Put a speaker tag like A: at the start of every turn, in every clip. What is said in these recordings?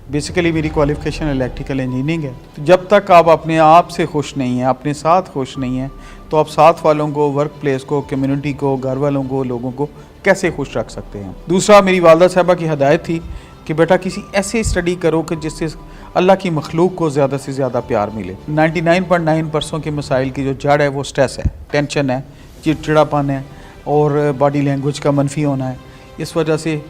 A: Basically मेरी qualification electrical engineering है। तो जब तक आप अपने आप से खुश नहीं हैं, अपने साथ खुश नहीं हैं, तो आप साथ वालों को, वर्क प्लेस को, कम्युनिटी को, घर वालों को, लोगों को कैसे खुश रख सकते हैं। दूसरा, मेरी वालदा साहबा की हदायत थी कि बेटा किसी ऐसे स्टडी करो कि जिससे अल्लाह की मखलूक को ज़्यादा से ज़्यादा प्यार मिले। 99.9% के मसाइल की जो जड़ है वो स्ट्रेस है, टेंशन है, चिड़चिड़ापन है और बॉडी लैंग्वेज का मनफी होना है। इस वजह से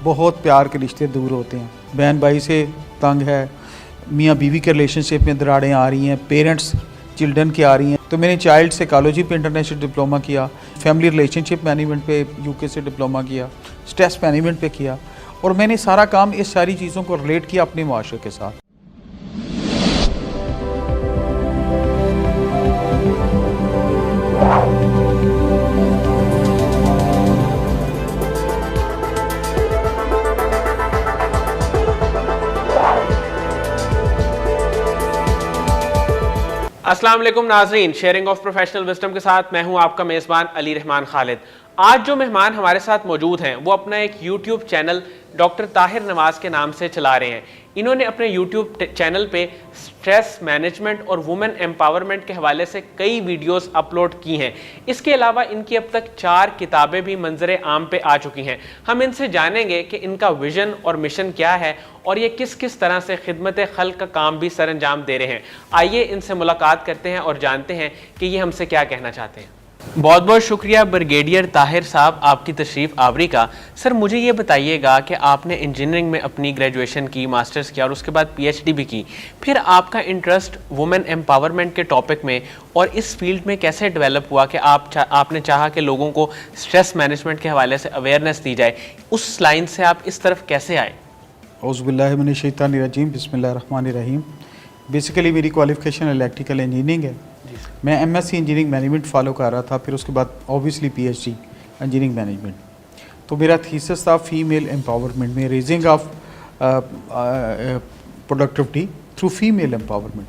A: बहुत प्यार के रिश्ते दूर होते हैं। बहन भाई से तंग है, मियाँ बीवी के रिलेशनशिप में दरारें आ रही हैं, पेरेंट्स चिल्ड्रन की आ रही हैं। तो मैंने चाइल्ड साइकोलॉजी पे इंटरनेशनल डिप्लोमा किया, फैमिली रिलेशनशिप मैनेजमेंट पे यूके से डिप्लोमा किया, स्ट्रेस मैनेजमेंट पे किया और मैंने सारा काम इस सारी चीज़ों को रिलेट किया अपने माशरे के साथ।
B: अस्सलाम वालेकुम नाजरीन, शेयरिंग ऑफ प्रोफेशनल विजडम के साथ मैं हूं आपका मेज़बान अली रहमान खालिद। आज जो मेहमान हमारे साथ मौजूद हैं वो अपना एक YouTube channel doctor Tahir Nawaz के नाम से चला रहे हैं। इन्होंने अपने यूट्यूब चैनल पे स्ट्रेस मैनेजमेंट और वुमेन एम्पावरमेंट के हवाले से कई वीडियोस अपलोड की हैं। इसके अलावा इनकी अब तक 4 किताबें भी मंजर आम पे आ चुकी हैं। हम इनसे जानेंगे कि इनका विजन और मिशन क्या है और ये किस किस तरह से खिदमत खल्क का काम भी सर अंजाम दे रहे हैं। आइए इनसे मुलाकात करते हैं और जानते हैं कि ये हमसे क्या कहना चाहते हैं। बहुत बहुत शुक्रिया ब्रिगेडियर ताहिर साहब आपकी तशरीफ़ आवरी का। सर मुझे ये बताइएगा कि आपने इंजीनियरिंग में अपनी ग्रेजुएशन की, मास्टर्स किया और उसके बाद पीएचडी भी की, फिर आपका इंटरेस्ट वुमेन एम्पावरमेंट के टॉपिक में और इस फील्ड में कैसे डेवलप हुआ कि आपने चाहा कि लोगों को स्ट्रेस मैनेजमेंट के हवाले से अवेयरनेस दी जाए, उस लाइन से आप इस तरफ कैसे आए?
A: औज़ुबिल्लाहि मिनश्शैतानिर्रजीम, बिस्मिल्लाहिर्रहमानिर्रहीम। बेसिकली मेरी क्वालिफ़िकेशन इलेक्ट्रिकल इंजीनियरिंग है। मैं एमएससी इंजीनियरिंग मैनेजमेंट फॉलो कर रहा था, फिर उसके बाद ऑब्वियसली पीएचडी इंजीनियरिंग मैनेजमेंट। तो मेरा थीसिस था फीमेल एम्पावरमेंट में, raising of productivity through female empowerment.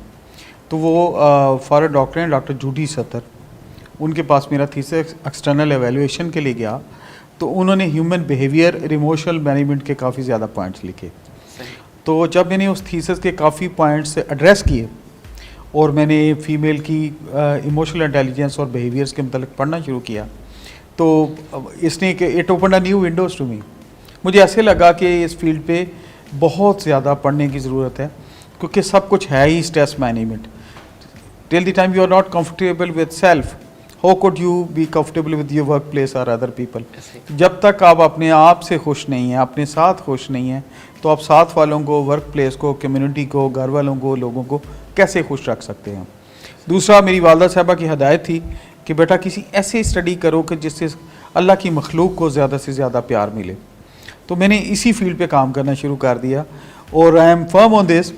A: तो वो फॉरेन डॉक्टर हैं डॉक्टर जूडी सत्तर, उनके पास मेरा थीसिस एक्सटर्नल एवेलुएशन के लिए गया। तो उन्होंने ह्यूमन बिहेवियर, इमोशनल मैनेजमेंट के काफ़ी ज़्यादा पॉइंट्स लिखे। तो जब मैंने उस थीसिस के काफ़ी पॉइंट्स एड्रेस किए और मैंने फीमेल की इमोशनल इंटेलिजेंस और बिहेवियर्स के मतलब पढ़ना शुरू किया, तो इसने it open a new windows to me. मुझे ऐसे लगा कि इस फील्ड पे बहुत ज़्यादा पढ़ने की ज़रूरत है, क्योंकि सब कुछ है ही stress management. Till the time you are not comfortable with self, how could you be comfortable with your work place और अदर पीपल। जब तक आप अपने आप से खुश नहीं हैं, अपने साथ खुश नहीं हैं, तो आप साथ वालों को, वर्क प्लेस को, कम्युनिटी को, घर वालों को, लोगों को कैसे खुश रख सकते हैं। दूसरा, मेरी वालदा साहबा की हदायत थी कि बेटा किसी ऐसे स्टडी करो कि जिससे अल्लाह की मखलूक को ज़्यादा से ज़्यादा प्यार मिले। तो मैंने इसी फील्ड पे काम करना शुरू कर दिया और I am firm on this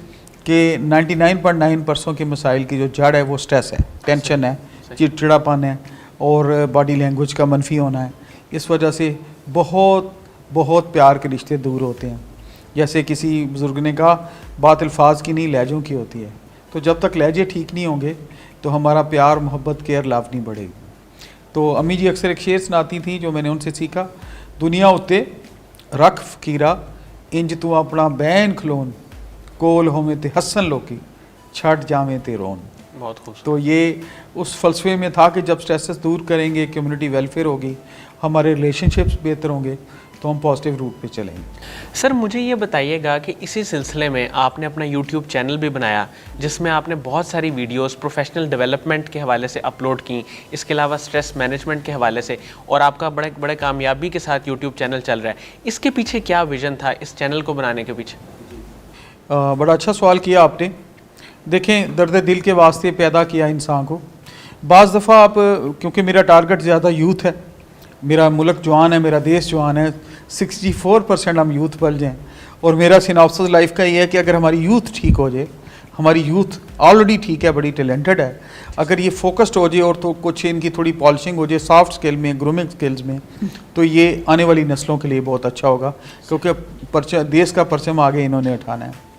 A: कि 99.9% के मसाइल की जो जड़ है वो स्ट्रेस है, टेंशन है, चिड़चिड़ापन है और बॉडी लैंग्वेज का मनफी होना है। इस वजह से बहुत प्यार के रिश्ते दूर होते हैं। जैसे किसी बुज़ुर्ग ने कहा, बात अल्फाज की नहीं लहजों की होती है। तो जब तक लहजे ठीक नहीं होंगे तो हमारा प्यार, मोहब्बत, केयर, लव नहीं बढ़ेगी। तो अम्मी जी अक्सर एक शेर सुनाती थी जो मैंने उनसे सीखा, दुनिया उत्ते रख फकीरा इंज तू अपना बैन खलोन, कोल होवे ते हसन लोकी छट जावे ते रोन।
B: बहुत खूबसूरत।
A: तो ये उस फलसफे में था कि जब स्ट्रेसेस दूर करेंगे, कम्युनिटी वेलफेयर होगी, हमारे रिलेशनशिप्स बेहतर होंगे, तो हम पॉजिटिव रूट पे चलेंगे।
B: सर मुझे ये बताइएगा कि इसी सिलसिले में आपने अपना यूट्यूब चैनल भी बनाया जिसमें आपने बहुत सारी वीडियोस प्रोफेशनल डेवलपमेंट के हवाले से अपलोड की, इसके अलावा स्ट्रेस मैनेजमेंट के हवाले से, और आपका बड़े कामयाबी के साथ यूट्यूब चैनल चल रहा है। इसके पीछे क्या विज़न था इस चैनल को बनाने के पीछे?
A: बड़ा अच्छा सवाल किया आपने। देखें, दर्द दिल के वास्ते पैदा किया इंसान को। बाज़ दफ़ा आप, क्योंकि मेरा टारगेट ज़्यादा यूथ है, मेरा मुल्क जवान है, मेरा देश जवान है, 64% हम यूथ पल जाएँ और मेरा सिनॉप्सिस लाइफ का ये है कि अगर हमारी यूथ ठीक हो जाए, हमारी यूथ ऑलरेडी ठीक है, बड़ी टैलेंटेड है, अगर ये फोकस्ड हो जाए और तो कुछ इनकी थोड़ी पॉलिशिंग हो जाए सॉफ्ट स्किल में, ग्रूमिंग स्किल्स में, तो ये आने वाली नस्लों के लिए बहुत अच्छा होगा, क्योंकि देश का परचम आगे इन्होंने उठाना है।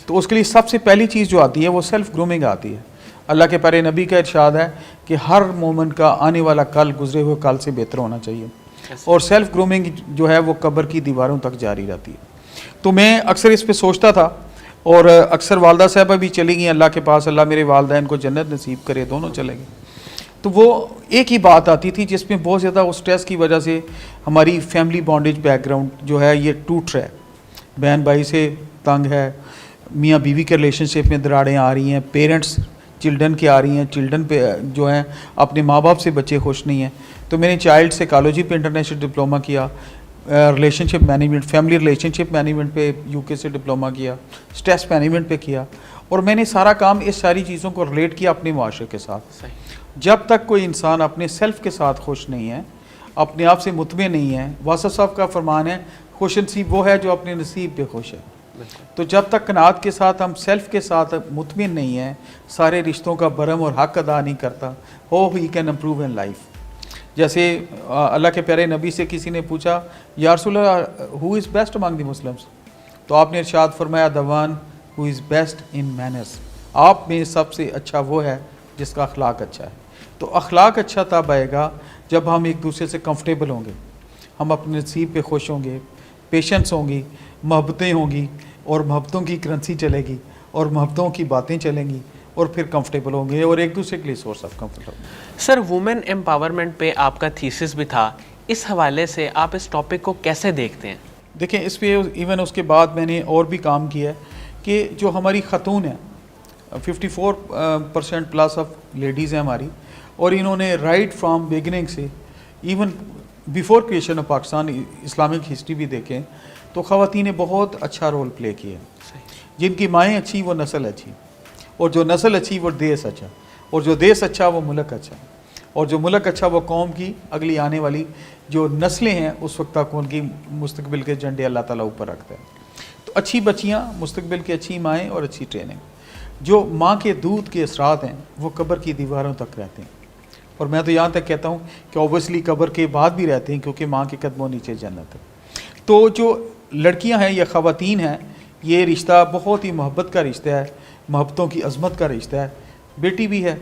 A: तो उसके लिए सबसे पहली चीज़ जो आती है वो सेल्फ ग्रूमिंग आती है। अल्लाह के प्यारे नबी का इरशाद है कि हर मोमिन का आने वाला कल गुजरे हुए कल से बेहतर होना चाहिए, और सेल्फ ग्रूमिंग जो है वो कब्र की दीवारों तक जारी रहती है। तो मैं अक्सर इस पे सोचता था, और अक्सर वालदा साहबा भी चली गई अल्लाह के पास, अल्लाह मेरे वालदैन को जन्नत नसीब करे, दोनों चले गए। तो वो एक ही बात आती थी जिसमें बहुत ज़्यादा उस स्ट्रेस की वजह से हमारी फैमिली बॉन्डेज बैकग्राउंड जो है ये टूट रहा है, बहन भाई से तंग है, मियाँ बीवी के रिलेशनशिप में दरारें आ रही हैं, पेरेंट्स चिल्ड्रन की आ रही हैं, चिल्ड्रन पे जो हैं अपने माँ बाप से बच्चे खुश नहीं हैं। तो मैंने चाइल्ड साइकोलॉजी पे इंटरनेशनल डिप्लोमा किया, relationship management, family relationship management पे यूके से डिप्लोमा किया, स्ट्रेस मैनेजमेंट पे किया, और मैंने सारा काम इस सारी चीज़ों को रिलेट किया अपने माशरे के साथ। जब तक कोई इंसान अपने सेल्फ के साथ खुश नहीं है, अपने आप से मुतमिन नहीं है, वासफ साहब का फरमान है खुश नसीब वो है जो अपने नसीब पे खुश है। तो जब तक कनात के साथ हम सेल्फ के साथ मुतमिन नहीं है, सारे रिश्तों का बरम और हक अदा नहीं करता, हो he can improve in life. जैसे अल्लाह के प्यारे नबी से किसी ने पूछा, या रसूलल्लाह who is best among the Muslims, तो आपने इरशाद फरमाया the one who is best in manners, आप में सबसे अच्छा वो है जिसका अखलाक अच्छा है। तो अखलाक अच्छा तब आएगा जब हम एक दूसरे से कंफर्टेबल होंगे, हम अपने नसीब पे खुश होंगे, पेशेंस होंगी, मोहब्बतें होंगी, और मोहब्बतों की करेंसी चलेगी, और मोहब्बतों की बातें चलेंगी, और फिर कंफर्टेबल होंगे और एक दूसरे के लिए सोर्स ऑफ कंफर्ट होंगे।
B: सर, वुमेन एम्पावरमेंट पे आपका थीसिस भी था, इस हवाले से आप इस टॉपिक को कैसे देखते हैं?
A: देखें, इस पे इवन उसके बाद मैंने और भी काम किया है कि जो हमारी ख़तून है 54% प्लस ऑफ लेडीज़ हैं हमारी, और इन्होंने राइट फ्राम बिगिनिंग से even before creation of Pakistan Islamic history भी देखें तो ख़वातीन ने बहुत अच्छा रोल प्ले किया। जिनकी माएँ अच्छी वो नस्ल अच्छी, और जो नस्ल अच्छी वो देश अच्छा, और जो देश अच्छा वो मुल्क अच्छा, और जो मुल्क अच्छा वो कौम की अगली आने वाली जो नस्लें हैं उस वक्त तक उनकी मुस्तकबिल के झंडे अल्लाह ताला ऊपर रखता है। तो अच्छी बच्चियाँ, मुस्तकबिल की अच्छी माएँ और अच्छी ट्रेनिंग। जो माँ के दूध के असरात हैं वो कब्र की दीवारों तक रहते हैं, और मैं तो यहाँ तक कहता हूँ कि ओबियसली कब्र के बाद भी रहते हैं, क्योंकि माँ के कदमों नीचे जन्नत है। तो जो लड़कियाँ हैं या ख़वातीन हैं, ये रिश्ता बहुत ही मोहब्बत का रिश्ता है, मोहब्बतों की अज़मत का रिश्ता है। बेटी भी है,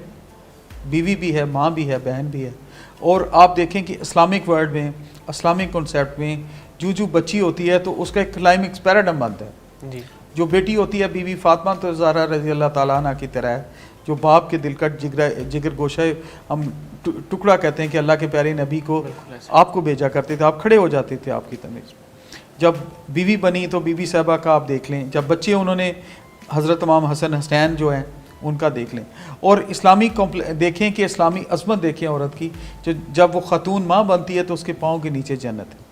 A: बीवी भी है, माँ भी है, बहन भी है। और आप देखें कि इस्लामिक वर्ल्ड में, इस्लामिक कॉन्सेप्ट में जो बच्ची होती है तो उसका एक क्लाइमेक्स पैराडाइम बनता है जी। जो बेटी होती है बीवी फातिमा तो ज़हरा रज़ी अल्लाह ताला अन्हा की तरह है, जो बाप के दिल का जिगर गोशा हम टुकड़ा कहते हैं कि अल्लाह के प्यारे नबी को आपको भेजा करते थे, आप खड़े हो जाते थे आपकी तमीज़। जब बीवी बनी तो बीबी साहबा का आप देख लें, जब बच्चे उन्होंने हज़रत इमाम हसन हुसैन जो हैं उनका देख लें, और इस्लामी देखें कि इस्लामी अज़मत देखें औरत की, जो जब वो ख़तून माँ बनती है तो उसके पाँव के नीचे जन्नत है।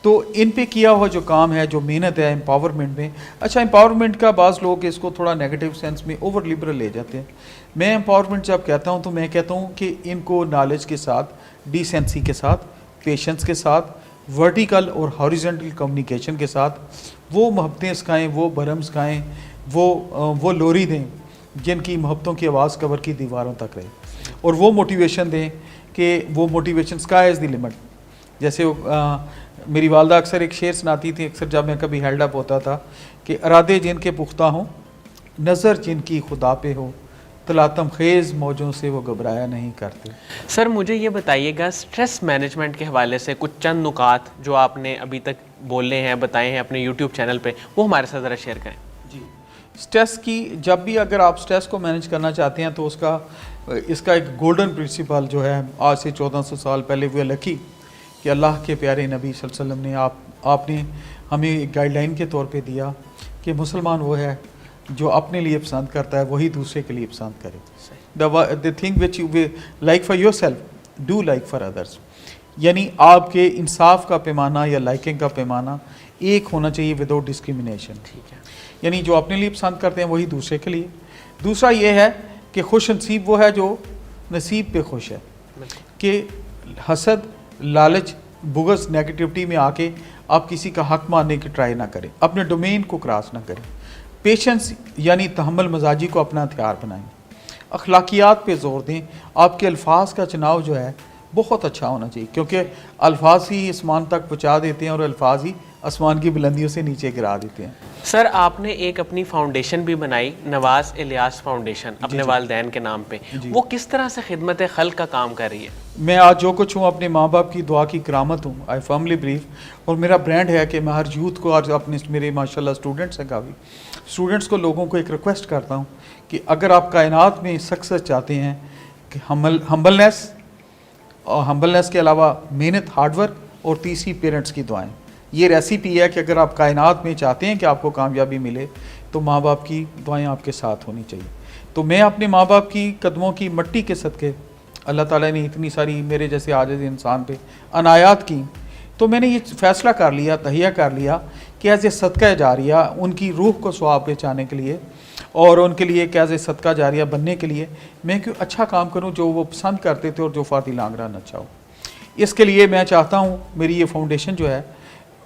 A: तो इन पे किया हुआ जो काम है, जो मेहनत है एम्पावरमेंट में, अच्छा एम्पावरमेंट का बाज़ लोग इसको थोड़ा नेगेटिव सेंस में ओवर लिबरल ले जाते हैं। मैं एम्पावरमेंट जब कहता हूँ तो मैं कहता हूँ कि इनको नॉलेज के साथ, डिसेंसी के साथ, पेशेंस के साथ, वर्टिकल और हॉरिजॉन्टल कम्युनिकेशन के साथ वो मोहब्बतें सिखाएँ, वो भरम सिखाएँ, वो लोरी दें जिनकी मोहब्बतों की आवाज़ कब्र की दीवारों तक रहे, और वो मोटिवेशन दें कि वो motivation sky is the limit. जैसे मेरी वालदा अक्सर एक शेर सुनाती थी, अक्सर जब मैं कभी हेल्ड अप होता था, कि इरादे जिनके पुख्ता हों, नज़र जिनकी खुदा पे हो, तलातम खेज़ मौजों से वो घबराया नहीं करते।
B: सर, मुझे ये बताइएगा, स्ट्रेस मैनेजमेंट के हवाले से कुछ चंद नुकात जो आपने अभी तक बोले हैं, बताए हैं अपने यूट्यूब चैनल पे, वो हमारे साथ ज़रा शेयर करें।
A: जी, स्ट्रेस की जब भी अगर आप स्ट्रेस को मैनेज करना चाहते हैं तो इसका एक गोल्डन प्रिंसिपल जो है आज से 1400 साल पहले वो लकी कि अल्लाह के प्यारे नबी सल्लल्लाहु अलैहि वसल्लम ने आपने हमें एक गाइडलाइन के तौर पे दिया कि मुसलमान वो है जो अपने लिए पसंद करता है वही दूसरे के लिए पसंद करे। The thing which you like for your self do like for others, यानी आपके इंसाफ का पैमाना या लाइकिंग का पैमाना एक होना चाहिए विदाउट डिस्क्रिमिनेशन।
B: ठीक है,
A: यानी जो अपने लिए पसंद करते हैं वही दूसरे के लिए। दूसरा ये है कि खुश नसीब वो है जो नसीब पे खुश है, कि हसद, लालच, बुग़्ज़, नेगेटिविटी में आके आप किसी का हक मानने की ट्राई ना करें, अपने डोमेन को क्रॉस ना करें। पेशेंस यानी तहम्मुल मजाजी को अपना हथियार बनाएं। अखलाकियात पे ज़ोर दें। आपके अल्फाज का चुनाव जो है बहुत अच्छा होना चाहिए, क्योंकि अल्फाज ही आसमान तक पहुँचा देते हैं और अल्फाज ही आसमान की बुलंदियों से नीचे गिरा देते हैं।
B: सर, आपने एक अपनी फाउंडेशन भी बनाई, नवाज़ इलियास फाउंडेशन, अपने वालिदैन के नाम पे, वो किस तरह से खिदमत खल्क का काम कर रही है?
A: मैं आज जो कुछ हूँ अपने माँ बाप की दुआ की करामत हूँ, आई फर्मली बिलीव। और मेरा ब्रांड है कि मैं हर यूथ को, आज अपने मेरे माशाल्लाह स्टूडेंट्स हैं काफ़ी, स्टूडेंट्स को, लोगों को एक रिक्वेस्ट करता हूँ कि अगर आप कायनात में सक्सेस चाहते हैं कि हम्बलनेस, और हम्बलनेस के अलावा मेहनत, हार्डवर्क, और तीसरी पेरेंट्स की दुआएं, ये रेसिपी है कि अगर आप कायनात में चाहते हैं कि आपको कामयाबी मिले तो माँ बाप की दुआएं आपके साथ होनी चाहिए। तो मैं अपने माँ बाप की कदमों की मट्टी के सदके, अल्लाह ताला ने इतनी सारी मेरे जैसे आजिज़ इंसान पे अनायात की, तो मैंने ये फ़ैसला कर लिया, तहिया कर लिया कि एज ए सदका जारिया उनकी रूह को स्वाब पहुँचाने के लिए और उनके लिए एक एज ए सदका जारिया बनने के लिए मैं क्यों अच्छा काम करूं जो वो पसंद करते थे और जो फाती लांगरा न चाहो। इसके लिए मैं चाहता हूं मेरी ये फाउंडेशन जो है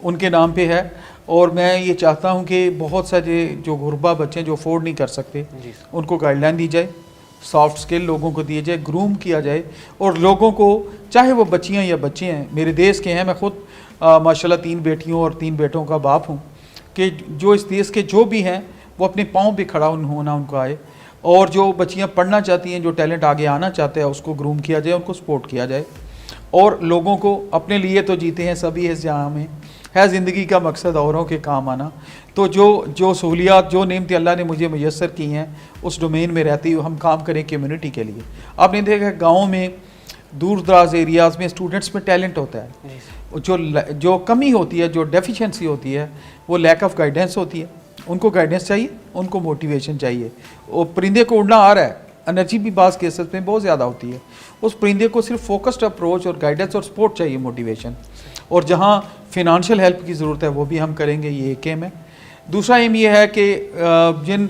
A: उनके नाम पे है, और मैं ये चाहता हूं कि बहुत सारे जो गुरबा बच्चे जो अफोर्ड नहीं कर सकते उनको गाइडलाइन दी जाए, सॉफ्ट स्किल लोगों को दिए जाए, ग्रूम किया जाए, और लोगों को, चाहे वो बच्चियाँ या बच्चे हैं, मेरे देश के हैं, मैं ख़ुद माशाल्लाह 3 बेटियों और 3 बेटों का बाप हूँ, कि जो इस देश के जो भी हैं वो अपने पाँव पे खड़ा होना उनको आए, और जो बच्चियाँ पढ़ना चाहती हैं, जो टैलेंट आगे आना चाहते हैं, उसको ग्रूम किया जाए, उनको सपोर्ट किया जाए। और लोगों को अपने लिए तो जीते हैं सभी इस जहाँ में, है ज़िंदगी का मकसद औरों के काम आना। तो जो सहूलियात, जो नेमतें अल्लाह ने मुझे मुयस्सर की हैं उस डोमेन में रहती हुई हम काम करें कम्युनिटी के लिए। आपने देखा गाँव में, दूर दराज एरियाज़ में स्टूडेंट्स में टैलेंट होता है, जो कमी होती है, जो डेफिशिएंसी होती है, वो लैक ऑफ गाइडेंस होती है। उनको गाइडेंस चाहिए, उनको मोटिवेशन चाहिए। और परिंदे को उड़ना आ रहा है, एनर्जी भी बाज़ केसेस में बहुत ज़्यादा होती है, उस परिंदे को सिर्फ फोकस्ड अप्रोच और गाइडेंस और सपोर्ट चाहिए, मोटिवेशन। और जहाँ फिनंशियल हेल्प की ज़रूरत है वो भी हम करेंगे, ये एक एम है। दूसरा एम ये है कि जिन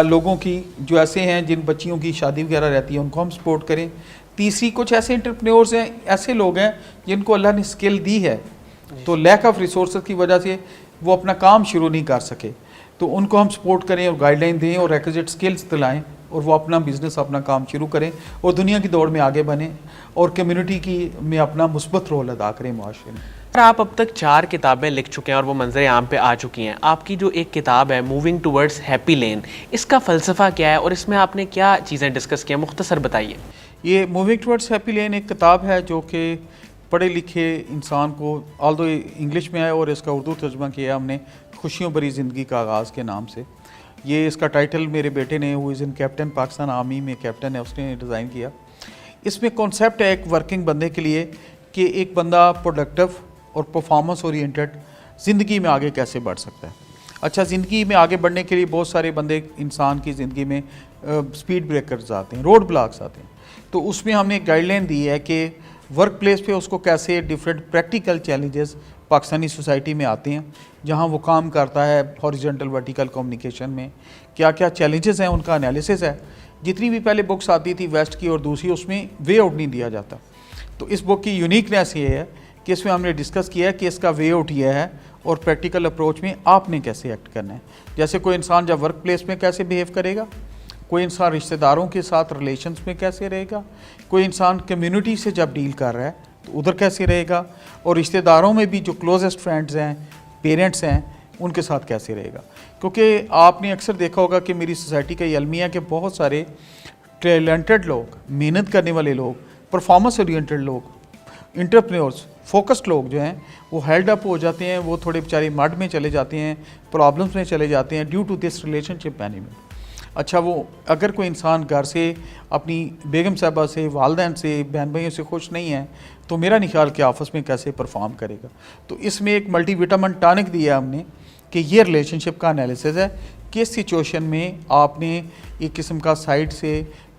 A: लोगों की, जो ऐसे हैं जिन बच्चियों की शादी वगैरह रहती है, उनको हम सपोर्ट करें। तीसरी, कुछ ऐसे एंटरप्रेन्योर्स हैं, ऐसे लोग हैं जिनको अल्लाह ने स्किल दी है, तो लैक ऑफ रिसोर्स की वजह से वो अपना काम शुरू नहीं कर सके, तो उनको हम सपोर्ट करें और गाइडलाइन दें और रिक्विजिट स्किल्स दिलाएं, और वो अपना बिज़नेस, अपना काम शुरू करें और दुनिया की दौड़ में आगे बने और कम्युनिटी की में अपना मुस्बत रोल अदा करें माशरे में।
B: आप अब तक 4 किताबें लिख चुके हैं और वो मंजर आम पे आ चुकी हैं। आपकी जो एक किताब है मूविंग टूवर्ड्स हैप्पी लेन, इसका फ़लसफ़ा क्या है और इसमें आपने क्या चीज़ें डिस्कस की हैं, मुख्तसर बताइए।
A: ये मूविंग टूवर्ड्स हैप्पी लेन एक किताब है जो कि पढ़े लिखे इंसान को, ऑल्दो इंग्लिश में है और इसका उर्दू तर्जुमा किया हमने खुशियों भरी ज़िंदगी का आगाज़ के नाम से। ये इसका टाइटल मेरे बेटे ने, वो is in captain Pakistan army में कैप्टन है, उसने डिज़ाइन किया। इसमें कॉन्सेप्ट है एक वर्किंग बंदे के लिए कि एक बंदा प्रोडक्टिव और परफॉर्मेंस ओरिएंटेड ज़िंदगी में आगे कैसे बढ़ सकता है। अच्छा, ज़िंदगी में आगे बढ़ने के लिए बहुत सारे बंदे इंसान की ज़िंदगी में स्पीड ब्रेकर्स आते हैं, रोड ब्लॉक्स आते हैं, तो उसमें हमने एक गाइडलाइन दी है कि वर्क प्लेस पे उसको कैसे different practical challenges Pakistani society में आते हैं, जहां वो काम करता है हॉरिजॉन्टल वर्टिकल कम्युनिकेशन में, क्या क्या चैलेंजेस हैं, उनका एनालिसिस है। जितनी भी पहले बुक्स आती थी वेस्ट की और दूसरी, उसमें वे आउट नहीं दिया जाता। तो इस बुक की यूनिकनेस ये है कि इसमें हमने डिस्कस किया है कि इसका वे आउट ये है और प्रैक्टिकल अप्रोच में आपने कैसे एक्ट करना है। जैसे कोई इंसान जब वर्क प्लेस में कैसे बिहेव करेगा, कोई इंसान रिश्तेदारों के साथ रिलेशंस में कैसे रहेगा, कोई इंसान कम्युनिटी से जब डील कर रहा है तो उधर कैसे रहेगा, और रिश्तेदारों में भी जो क्लोजेस्ट फ्रेंड्स हैं, पेरेंट्स हैं, उनके साथ कैसे रहेगा। क्योंकि आपने अक्सर देखा होगा कि मेरी सोसाइटी का ये अलमिया है कि बहुत सारे टैलेंटेड लोग, मेहनत करने वाले लोग, परफॉर्मेंस ओरिएंटेड लोग, एंटरप्रेन्योर्स, फोकस्ड लोग जो हैं वो हेल्ड अप हो जाते हैं, वो थोड़े बेचारे मड में चले जाते हैं, प्रॉब्लम्स में चले जाते हैं due to this relationship management. अच्छा, वो अगर कोई इंसान घर से अपनी बेगम साहबा से, वालदैन से, बहन भाइयों से खुश नहीं है तो मेरा नहीं ख्याल कि आपस में कैसे परफॉर्म करेगा। तो इसमें एक मल्टीविटामिन टॉनिक दिया हमने कि ये रिलेशनशिप का एनालिसिस है, किस सिचुएशन में आपने एक किस्म का साइड से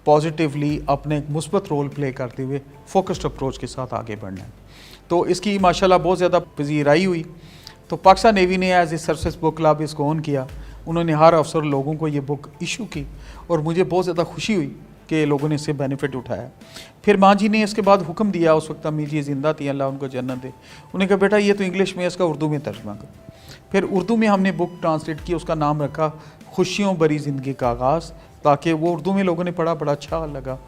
A: पॉजिटिवली अपने एक मुस्बत रोल प्ले करते हुए फोकस्ड अप्रोच के साथ आगे बढ़ना है। तो इसकी माशाल्लाह बहुत ज़्यादा पजीराई हुई। तो पाकिस्तान नेवी ने as a service book club इसको ऑन किया, उन्होंने हर अफसर लोगों को ये बुक इशू की और मुझे बहुत ज़्यादा खुशी हुई कि लोगों ने इससे बेनिफिट उठाया। फिर माँ जी ने इसके बाद हुक्म दिया, उस वक्त अम्मी जी ज़िंदा थी, अल्लाह उनको जन्नत दे, उन्हें कहा बेटा ये तो इंग्लिश में है, इसका उर्दू में तर्जुमा करो। फिर उर्दू में हमने बुक ट्रांसलेट की, उसका नाम रखा खुशियों भरी ज़िंदगी का आगाज़, ताकि वो उर्दू में लोगों ने पढ़ा, बड़ा अच्छा लगा।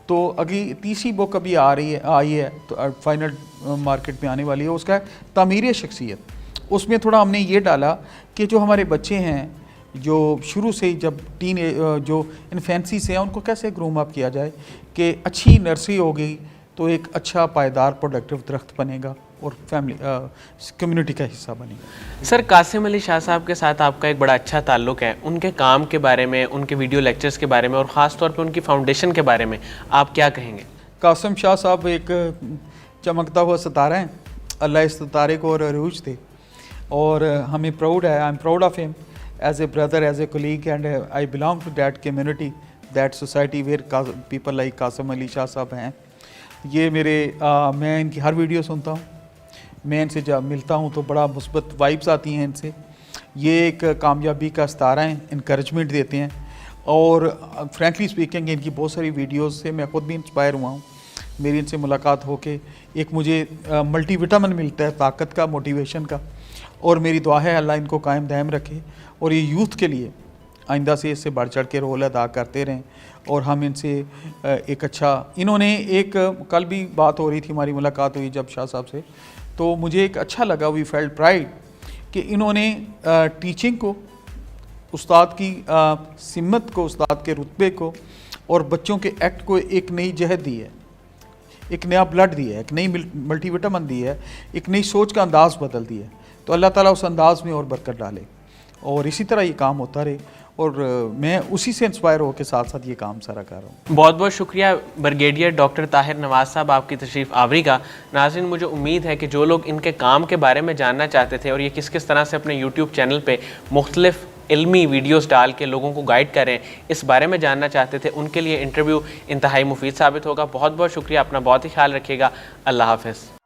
A: तो अगली तीसरी बुक अभी आई है तो फाइनल मार्केट में आने वाली है, उसका तामीर शख्सियत। उसमें थोड़ा हमने ये डाला कि जो हमारे बच्चे हैं जो शुरू से ही जब जो इन्फेंसी से हैं उनको कैसे ग्रूम अप किया जाए कि अच्छी नर्सरी होगी, तो एक अच्छा पायदार प्रोडक्टिव दरख्त बनेगा और फैमिली कम्युनिटी का हिस्सा बनेगा।
B: सर, कासिम अली शाह साहब के साथ आपका एक बड़ा अच्छा ताल्लुक है, उनके काम के बारे में, उनके वीडियो लेक्चर्स के बारे में और ख़ास तौर पे उनकी फाउंडेशन के बारे में आप क्या कहेंगे?
A: कासिम शाह साहब एक चमकता हुआ सितारा हैं, अल्लाह इस सितारे को और अरूज दे, और हमें प्राउड है, I am proud of him as a brother, as a colleague, and I belong to that community, that society where people like Kasim Ali Shah sahab हैं। ये मेरे मैं इनकी हर वीडियो सुनता हूँ, मैं इनसे जब मिलता हूँ तो बड़ा मुस्बत वाइब्स आती हैं इनसे। ये एक कामयाबी का सितारा हैं, इनकरेजमेंट देते हैं, और फ्रैंकली स्पीकिंग इनकी बहुत सारी वीडियोस से मैं ख़ुद भी इंस्पायर हुआ हूँ। मेरी इनसे मुलाकात होके एक मुझे मल्टीविटामिन मिलता है, ताकत का, मोटिवेशन का, और मेरी दुआ है अल्लाह इनको कायम दायम रखे और ये यूथ के लिए आइंदा से इससे बढ़ चढ़ के रोल अदा करते रहें। और हम इनसे एक अच्छा, इन्होंने एक कल भी बात हो रही थी, हमारी मुलाकात हुई जब शाह साहब से, तो मुझे एक अच्छा लगा, वी फेल्ट प्राइड कि इन्होंने टीचिंग को, उस्ताद की सिमत को, उस्ताद के रुतबे को और बच्चों के एक्ट को एक नई जहत दी है, एक नया ब्लड दिया है, एक नई मल्टीविटामिन दी है, एक नई सोच का अंदाज़ बदल दिया है। तो अल्लाह ताला उस अंदाज़ में और बरकत डाले और इसी तरह ये काम होता रहे, और मैं उसी से इंस्पायर होकर साथ साथ ये काम सारा कर रहा हूँ।
B: बहुत बहुत शुक्रिया ब्रिगेडियर डॉक्टर ताहिर नवाज साहब आपकी तशरीफ़ आवरी का। नाज़रीन, मुझे उम्मीद है कि जो लोग इनके काम के बारे में जानना चाहते थे और ये किस किस तरह से अपने यूट्यूब चैनल पे मुख्तलिफ इल्मी वीडियोस डाल के लोगों को गाइड करें, इस बारे में जानना चाहते थे, उनके लिए इंटरव्यू इंतहाई मुफीद साबित होगा। बहुत बहुत शुक्रिया, अपना बहुत ही ख्याल रखिएगा। अल्लाह हाफ़िज़।